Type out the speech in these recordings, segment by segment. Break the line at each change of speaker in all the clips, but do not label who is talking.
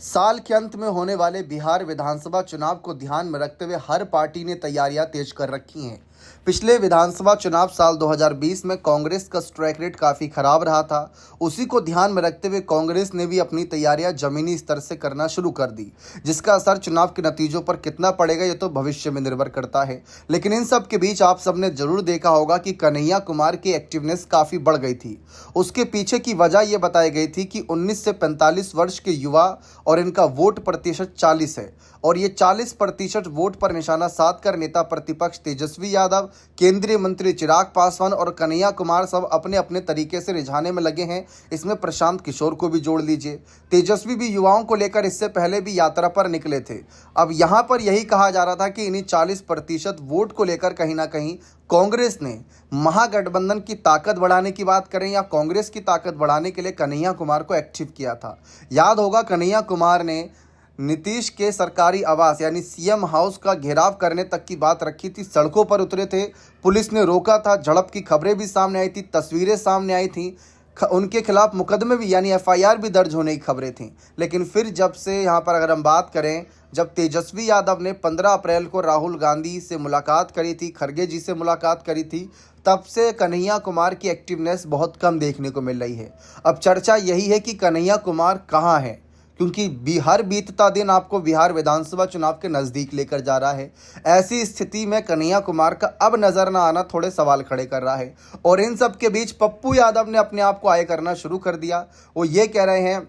साल के अंत में होने वाले बिहार विधानसभा चुनाव को ध्यान में रखते हुए हर पार्टी ने तैयारियां तेज कर रखी हैं। पिछले विधानसभा चुनाव साल 2020 में कांग्रेस का ट्रैक रेट काफ़ी खराब रहा था। उसी को ध्यान में रखते हुए कांग्रेस ने भी अपनी तैयारियां जमीनी स्तर से करना शुरू कर दी, जिसका असर चुनाव के नतीजों पर कितना पड़ेगा ये तो भविष्य में निर्भर करता है। लेकिन इन सब के बीच आप सबने जरूर देखा होगा कि कन्हैया कुमार की एक्टिवनेस काफ़ी बढ़ गई थी। उसके पीछे की वजह यह बताई गई थी कि 19 से 45 वर्ष के युवा और इनका वोट प्रतिशत 40 है, और ये 40% वोट पर निशाना साधकर नेता प्रतिपक्ष तेजस्वी यादव, केंद्रीय मंत्री चिराग पासवान और कन्हैया कुमार सब अपने अपने तरीके से रिझाने में लगे हैं। इसमें प्रशांत किशोर को भी जोड़ लीजिए। तेजस्वी भी युवाओं को लेकर इससे पहले भी यात्रा पर निकले थे। अब यहाँ पर यही कहा जा रहा था कि इन्हीं 40% वोट को लेकर कहीं ना कहीं कांग्रेस ने महागठबंधन की ताकत बढ़ाने की बात करें या कांग्रेस की ताकत बढ़ाने के लिए कन्हैया कुमार को एक्टिव किया था। याद होगा, कन्हैया कुमार ने नीतीश के सरकारी आवास यानी सीएम हाउस का घेराव करने तक की बात रखी थी। सड़कों पर उतरे थे, पुलिस ने रोका था, झड़प की खबरें भी सामने आई थी, तस्वीरें सामने आई थी, उनके खिलाफ मुकदमे भी यानी एफआईआर भी दर्ज होने की खबरें थीं। लेकिन फिर जब से यहाँ पर अगर हम बात करें, जब तेजस्वी यादव ने 15 अप्रैल को राहुल गांधी से मुलाकात करी थी, खड़गे जी से मुलाकात करी थी, तब से कन्हैया कुमार की एक्टिवनेस बहुत कम देखने को मिल रही है। अब चर्चा यही है कि कन्हैया कुमार कहाँ है, क्योंकि बिहार बीतता दिन आपको बिहार विधानसभा चुनाव के नज़दीक लेकर जा रहा है। ऐसी स्थिति में कन्हैया कुमार का अब नज़र न आना थोड़े सवाल खड़े कर रहा है। और इन सब के बीच पप्पू यादव ने अपने आप को आगे करना शुरू कर दिया। वो ये कह रहे हैं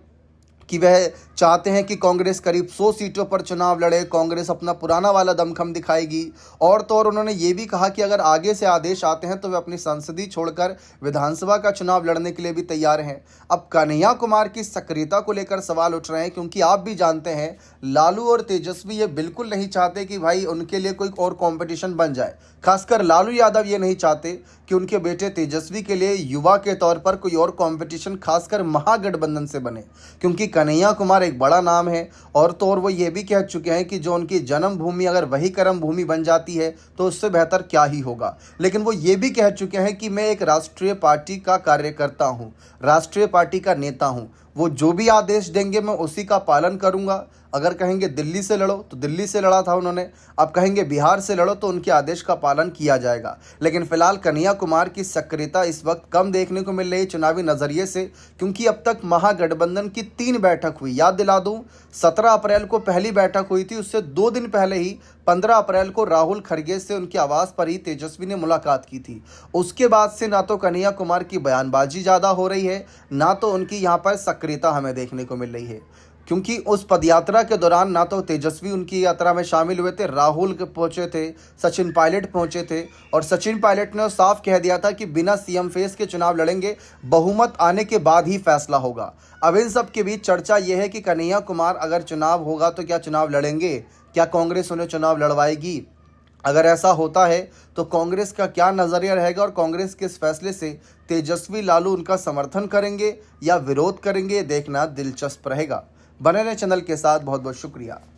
कि वह चाहते हैं कि कांग्रेस करीब 100 सीटों पर चुनाव लड़े, कांग्रेस अपना पुराना वाला दमखम दिखाएगी। और तो और उन्होंने ये भी कहा कि अगर आगे से आदेश आते हैं तो वे अपनी संसदीय छोड़कर विधानसभा का चुनाव लड़ने के लिए भी तैयार हैं। अब कन्हैया कुमार की सक्रियता को लेकर सवाल उठ रहे हैं, क्योंकि आप भी जानते हैं लालू और तेजस्वी ये बिल्कुल नहीं चाहते कि भाई उनके लिए कोई और कॉम्पिटिशन बन जाए। खासकर लालू यादव ये नहीं चाहते कि उनके बेटे तेजस्वी के लिए युवा के तौर पर कोई और कंपटीशन खासकर महागठबंधन से बने, क्योंकि कन्हैया कुमार एक बड़ा नाम है। और तो और वो ये भी कह चुके हैं कि जो उनकी जन्मभूमि अगर वही कर्म भूमि बन जाती है तो उससे बेहतर क्या ही होगा। लेकिन वो ये भी कह चुके हैं कि मैं एक राष्ट्रीय पार्टी का कार्यकर्ता हूँ, राष्ट्रीय पार्टी का नेता हूँ। वो जो भी आदेश देंगे मैं उसी का पालन करूंगा। अगर कहेंगे दिल्ली से लड़ो तो दिल्ली से लड़ा था उन्होंने, अब कहेंगे बिहार से लड़ो तो उनके आदेश का पालन किया जाएगा। लेकिन फिलहाल कन्हैया कुमार की सक्रियता इस वक्त कम देखने को मिल रही है चुनावी नजरिए से, क्योंकि अब तक महागठबंधन की 3 बैठक हुई। याद दिला दूं, 17 अप्रैल को पहली बैठक हुई थी, उससे 2 दिन पहले ही 15 अप्रैल को राहुल खड़गे से उनके आवास पर ही तेजस्वी ने मुलाकात की थी। उसके बाद से ना तो कन्हैया कुमार की बयानबाजी ज़्यादा हो रही है, ना तो उनकी यहाँ पर सक्रियता हमें देखने को मिल रही है। क्योंकि उस पदयात्रा के दौरान ना तो तेजस्वी उनकी यात्रा में शामिल हुए थे, राहुल के पहुंचे थे, सचिन पायलट पहुंचे थे, और सचिन पायलट ने साफ कह दिया था कि बिना सीएम फेस के चुनाव लड़ेंगे, बहुमत आने के बाद ही फैसला होगा। अब इन सब के बीच चर्चा यह है कि कन्हैया कुमार अगर चुनाव होगा तो क्या चुनाव लड़ेंगे, क्या कांग्रेस उन्हें चुनाव लड़वाएगी? अगर ऐसा होता है तो कांग्रेस का क्या नज़रिया रहेगा और कांग्रेस के इस फैसले से तेजस्वी लालू उनका समर्थन करेंगे या विरोध करेंगे, देखना दिलचस्प रहेगा। बने रहें चैनल के साथ। बहुत बहुत शुक्रिया।